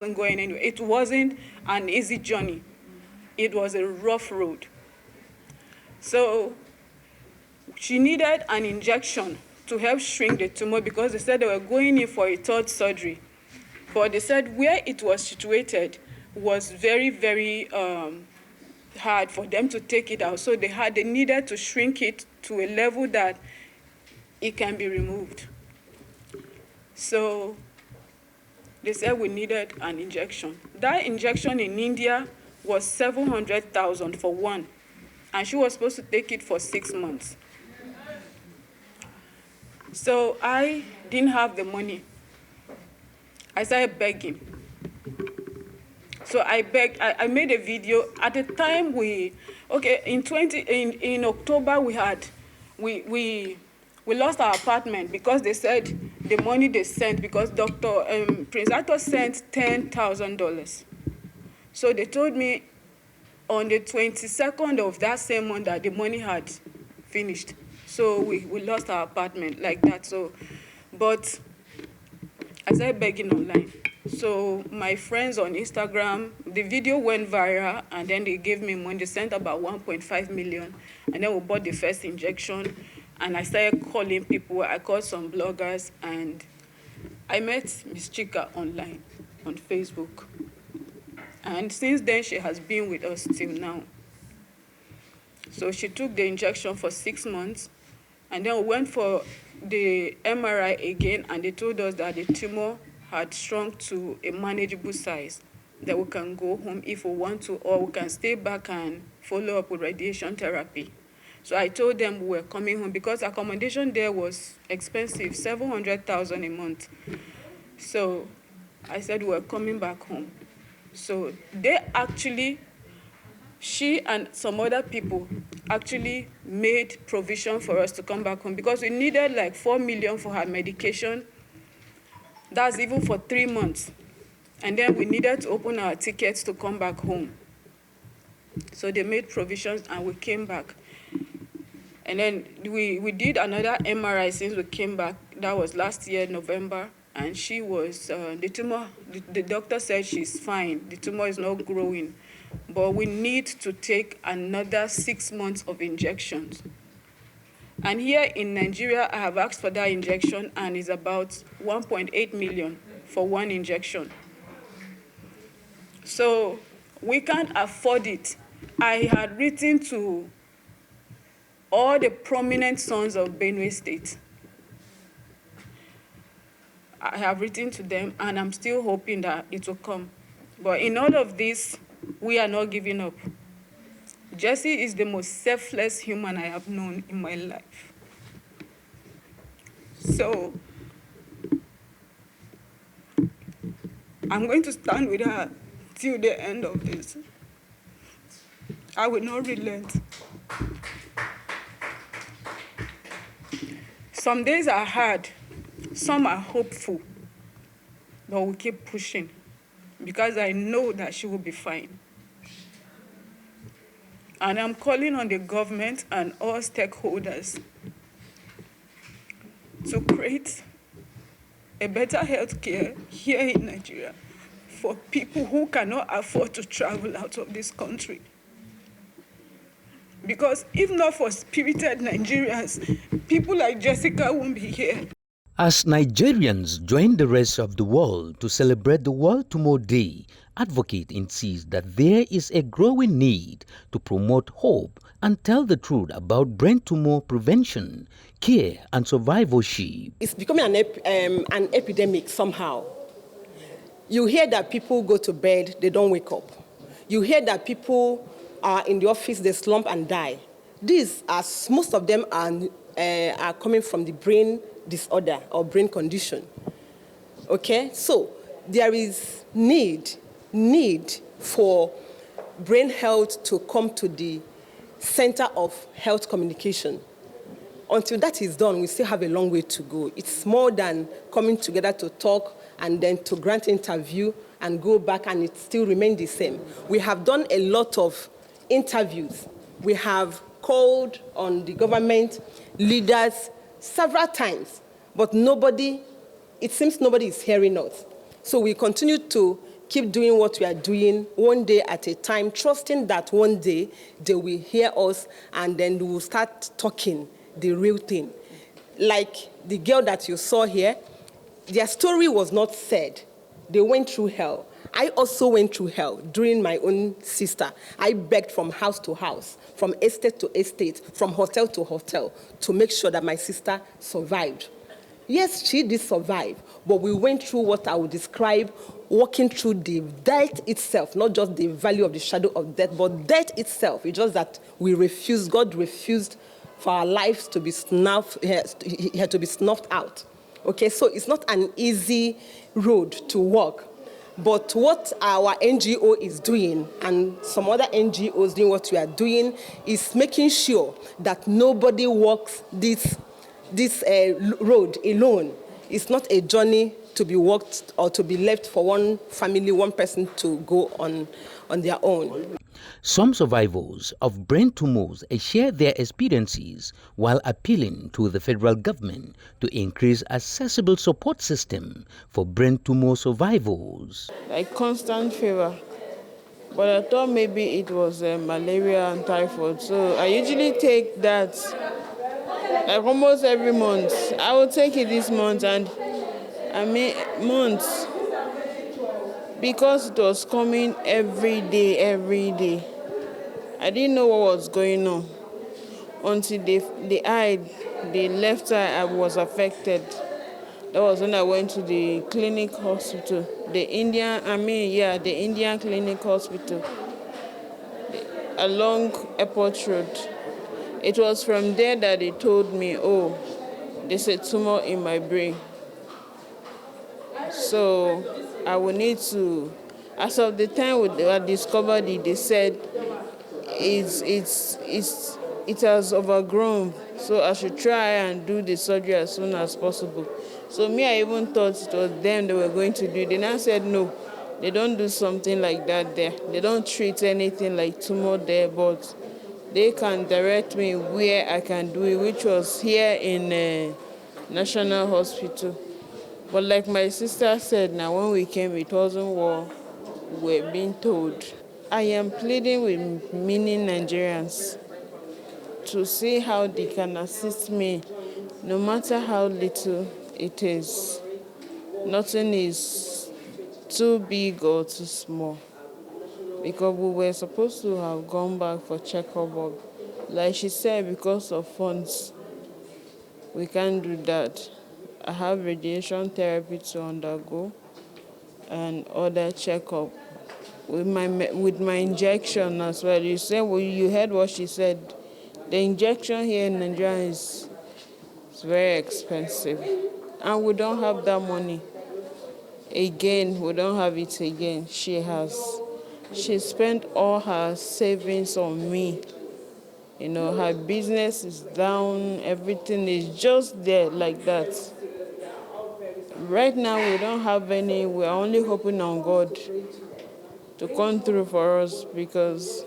going anywhere. It wasn't an easy journey. It was a rough road. So she needed an injection to help shrink the tumor because they said they were going in for a third surgery. But they said where it was situated was very, very hard for them to take it out. So they needed to shrink it to a level that it can be removed. So they said we needed an injection. That injection in India was 700,000 for one, and she was supposed to take it for 6 months. So I didn't have the money. I started begging. So I begged. I made a video. At the time in October we lost our apartment because they said the money they sent, because Prince Arthur sent $10,000. So they told me on the 22nd of that same month that the money had finished. So we lost our apartment like that. So, but I started begging online. So my friends on Instagram, the video went viral, and then they gave me money. They sent about 1.5 million, and then we bought the first injection. And I started calling people. I called some bloggers, and I met Miss Chika online on Facebook. And since then, she has been with us till now. So she took the injection for 6 months, and then we went for the MRI again, and they told us that the tumor had shrunk to a manageable size, that we can go home if we want to, or we can stay back and follow up with radiation therapy. So I told them we were coming home because accommodation there was expensive, 700,000 a month. So I said we were coming back home. So she and some other people actually made provision for us to come back home because we needed like 4 million for her medication. That's even for 3 months. And then we needed to open our tickets to come back home. So they made provisions and we came back. And then we did another MRI since we came back. That was last year, November. And she was, the tumor, the doctor said she's fine. The tumor is not growing. But we need to take another 6 months of injections. And here in Nigeria, I have asked for that injection, and it's about 1.8 million for one injection. So we can't afford it. I had written to all the prominent sons of Benue State. I have written to them, and I'm still hoping that it will come. But in all of this, we are not giving up. Jesse is the most selfless human I have known in my life. So I'm going to stand with her till the end of this. I will not relent. Some days are hard, some are hopeful, but we keep pushing because I know that she will be fine. And I'm calling on the government and all stakeholders to create a better health care here in Nigeria for people who cannot afford to travel out of this country. Because if not for spirited Nigerians, people like Jessica won't be here. As Nigerians join the rest of the world to celebrate the World Tumour Day, Advocate insists that there is a growing need to promote hope and tell the truth about brain tumor prevention, care and survivorship. It's becoming an epidemic somehow. You hear that people go to bed, they don't wake up. You hear that people are in the office, they slump and die. These, as most of them are coming from the brain disorder or brain condition. Okay, so there is need for brain health to come to the center of health communication. Until that is done, we still have a long way to go. It's more than coming together to talk and then to grant interview and go back and it still remains the same. We have done a lot of interviews. We have called on the government leaders several times, but it seems nobody is hearing us. So we continue to keep doing what we are doing one day at a time, trusting that one day they will hear us and then we will start talking the real thing. Like the girl that you saw here, their story was not said. They went through hell. I also went through hell during my own sister. I begged from house to house, from estate to estate, from hotel to hotel, to make sure that my sister survived. Yes, she did survive, but we went through what I would describe walking through the death itself, not just the value of the shadow of death, but death itself. It's just that we refused, God refused for our lives to be snuffed, he had to be snuffed out. Okay, so it's not an easy road to walk. But what our NGO is doing, and some other NGOs doing what we are doing, is making sure that nobody walks this road alone. It's not a journey to be walked or to be left for one family, one person to go on their own. Some survivors of brain tumors share their experiences while appealing to the federal government to increase accessible support system for brain tumor survivors. Like constant fever, but I thought maybe it was malaria and typhoid. So I usually take that like almost every month. I will take it this month, and months, because it was coming every day. I didn't know what was going on until the left eye I was affected. That was when I went to the clinic hospital, the Indian clinic hospital along Airport Road. It was from there that they told me, oh, there's a tumor in my brain. So I will need to, as of the time I discovered it, they said it has overgrown, so I should try and do the surgery as soon as possible. So I even thought it was them they were going to do it. Then I said no, they don't do something like that there. They don't treat anything like tumor there, but they can direct me where I can do it, which was here in National Hospital. But like my sister said, now when we came, it wasn't what we were being told. I am pleading with many Nigerians to see how they can assist me, no matter how little it is. Nothing is too big or too small. Because we were supposed to have gone back for checkup, but like she said, because of funds, we can't do that. I have radiation therapy to undergo and other checkup. With my injection as well. You heard what she said. The injection here in Nigeria is very expensive, and we don't have that money. Again, we don't have it again. She spent all her savings on me. Her business is down. Everything is just there like that. Right now, we don't have any. We're only hoping on God to come through for us, because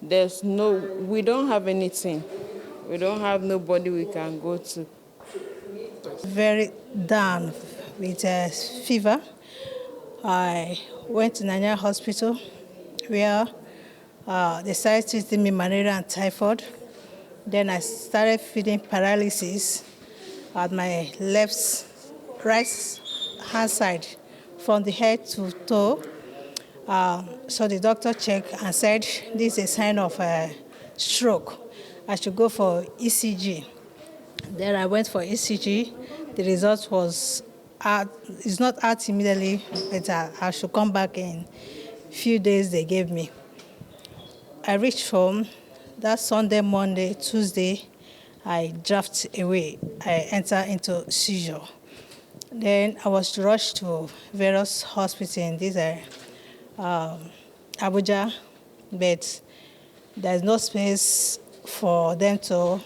we don't have anything. We don't have nobody we can go to. Very down with fever. I went to Nigerian Hospital where they started treating me malaria and typhoid. Then I started feeling paralysis at my right hand side from the head to toe. So the doctor checked and said, this is a sign of stroke. I should go for ECG. Then I went for ECG. The result was it's not out immediately, but I should come back in a few days they gave me. I reached home. That Sunday, Monday, Tuesday, I drafted away. I entered into seizure. Then I was rushed to various hospitals in this Abuja, but there's no space for them to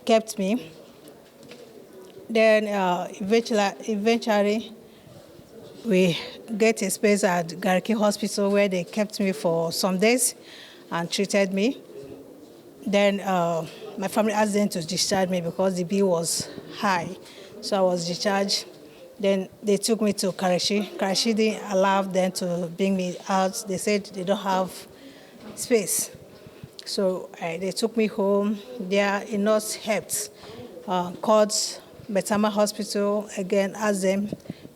kept me. Then eventually we get a space at Garki Hospital where they kept me for some days and treated me. Then my family asked them to discharge me because the bill was high. So I was discharged Then they took me to Karachi. Karachi didn't allow them to bring me out. They said they don't have space. So they took me home. There, a nurse helped. Called Betama Hospital again, asked them,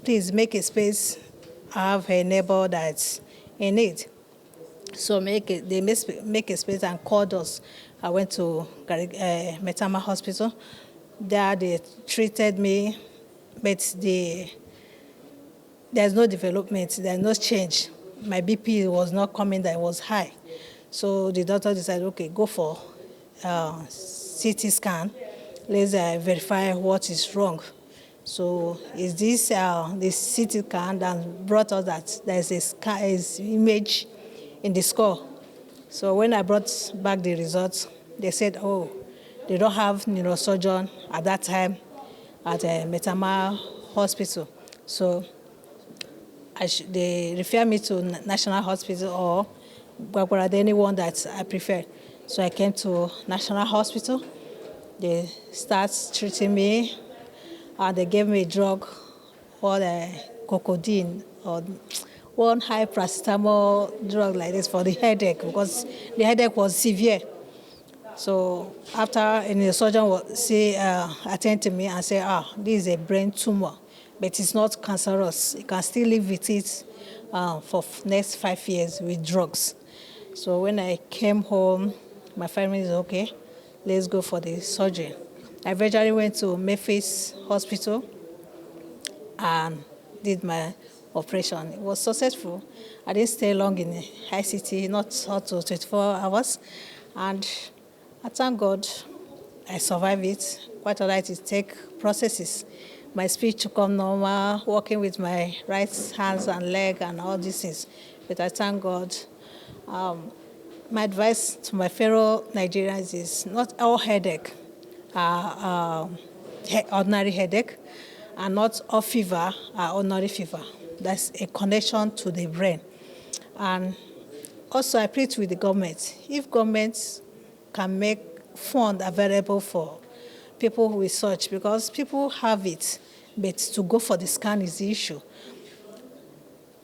please make a space. I have a neighbor that's in need. So they make a space and called us. I went to Metama Hospital. There they treated me, but there's no development, there's no change. My BP was not coming, that was high. So the doctor decided, okay, go for CT scan. Let's verify what is wrong. So is this the CT scan that brought us that there's a image in the skull. So when I brought back the results, they said, oh, they don't have neurosurgeon at that time at Metama Hospital. So they refer me to National Hospital or Gwagwara, anyone that I prefer. So I came to National Hospital. They start treating me, and they gave me a drug called cocodine, or one high paracetamol drug like this for the headache, because the headache was severe. So after, and the surgeon will attend to me and say, this is a brain tumor, but it's not cancerous. You can still live with it for next 5 years with drugs. So when I came home, my family is okay, let's go for the surgery. I eventually went to Memphis Hospital and did my operation. It was successful. I didn't stay long in ICT, not up to 24 hours. And I thank God I survived it. Quite all right, it takes processes. My speech to come normal, walking with my right hands and leg and all these things. But I thank God. My advice to my fellow Nigerians is not all headache ordinary headache, and not all fever ordinary fever. That's a connection to the brain. And also I plead with the government. If governments can make funds available for people with such, because people have it, but to go for the scan is the issue.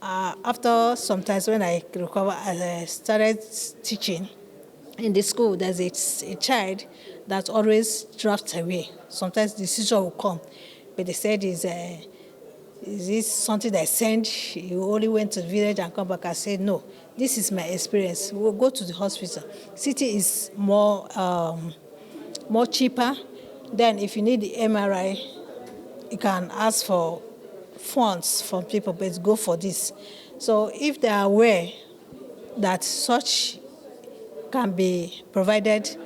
After sometimes when I recover, I started teaching in the school, there's a child that always drafts away. Sometimes the teacher will come, but they said, is this something that I sent? You only went to the village and come back? I said, no, this is my experience. We'll go to the hospital. City is more cheaper. Then if you need the MRI, you can ask for funds from people, but go for this. So if they are aware that such can be provided,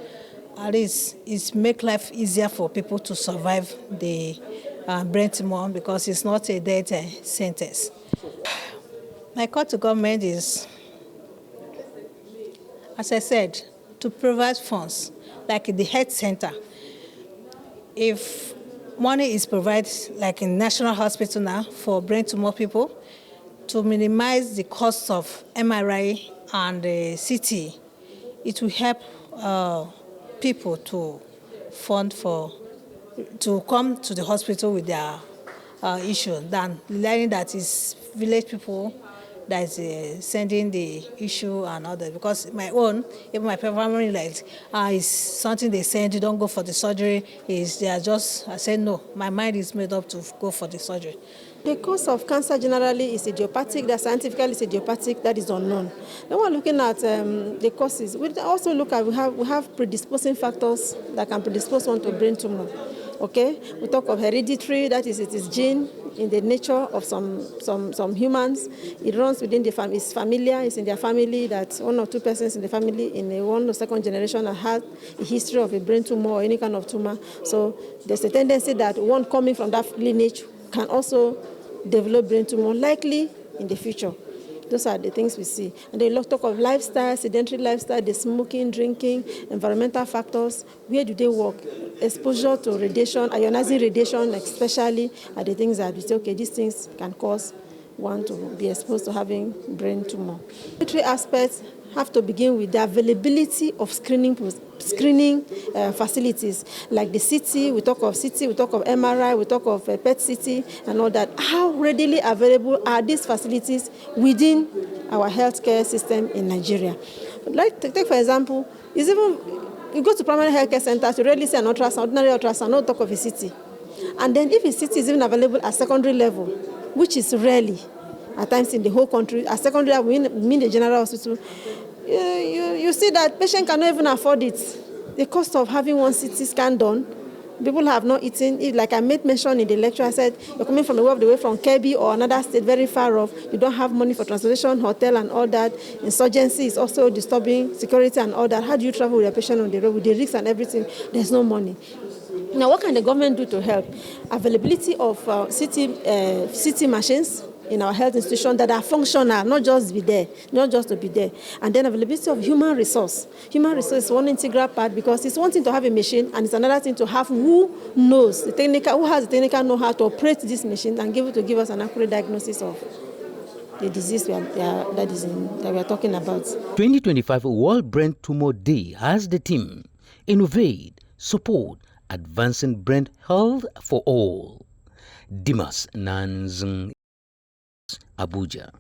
at least it make life easier for people to survive the brain tumor, because it's not a death sentence. My call to government is, as I said, to provide funds, like in the health center. If money is provided, like in National Hospital now, for brain tumor people, to minimize the cost of MRI and CT, it will help people to to come to the hospital with their issue, than learning that it's village people that is sending the issue and all that. Because even my family, like, it's something they send, you don't go for the surgery. I said, no, my mind is made up to go for the surgery. The cause of cancer generally is idiopathic, that scientifically is idiopathic, that is unknown. Then we're looking at the causes. We also look at, we have predisposing factors that can predispose one to brain tumor. Okay, we talk of hereditary, that is, it is gene in the nature of some humans. It runs within the family, it's familiar, it's in their family, that one or two persons in the family in a one or second generation have had a history of a brain tumor or any kind of tumor. So there's a tendency that one coming from that lineage can also develop brain tumor, likely in the future. Those are the things we see. And they talk of lifestyle, sedentary lifestyle, the smoking, drinking, environmental factors. Where do they work? Exposure to radiation, ionizing radiation especially, are the things that we say, okay, these things can cause one to be exposed to having brain tumor. Hereditary aspects have to begin with the availability of screening facilities, like the CT. We talk of CT, we talk of MRI, we talk of PET CT and all that. How readily available are these facilities within our healthcare system in Nigeria? Like, take for example, is even you go to primary healthcare centers, you rarely see an ultrasound, ordinary ultrasound, no talk of a CT. And then if a CT is even available at secondary level, which is rarely, at times in the whole country, at secondary level, we mean the general hospital, you see that patient cannot even afford it. The cost of having one CT scan done, people have not eaten. Like I made mention in the lecture, I said, you're coming from away from Kebbi or another state very far off, you don't have money for transportation, hotel and all that. Insurgency is also disturbing security and all that. How do you travel with your patient on the road with the risks and everything? There's no money. Now, what can the government do to help? Availability of CT machines in our health institutions that are functional, not just to be there. And then availability of human resource. Human resource is one integral part because it's one thing to have a machine and it's another thing to have who has the technical know-how to operate this machine and give us an accurate diagnosis of the disease that we are talking about. 2025 World Brain Tumor Day has the theme Innovate, Support, Advancing Brain Health for All. Dimas Nanzung, Abuja.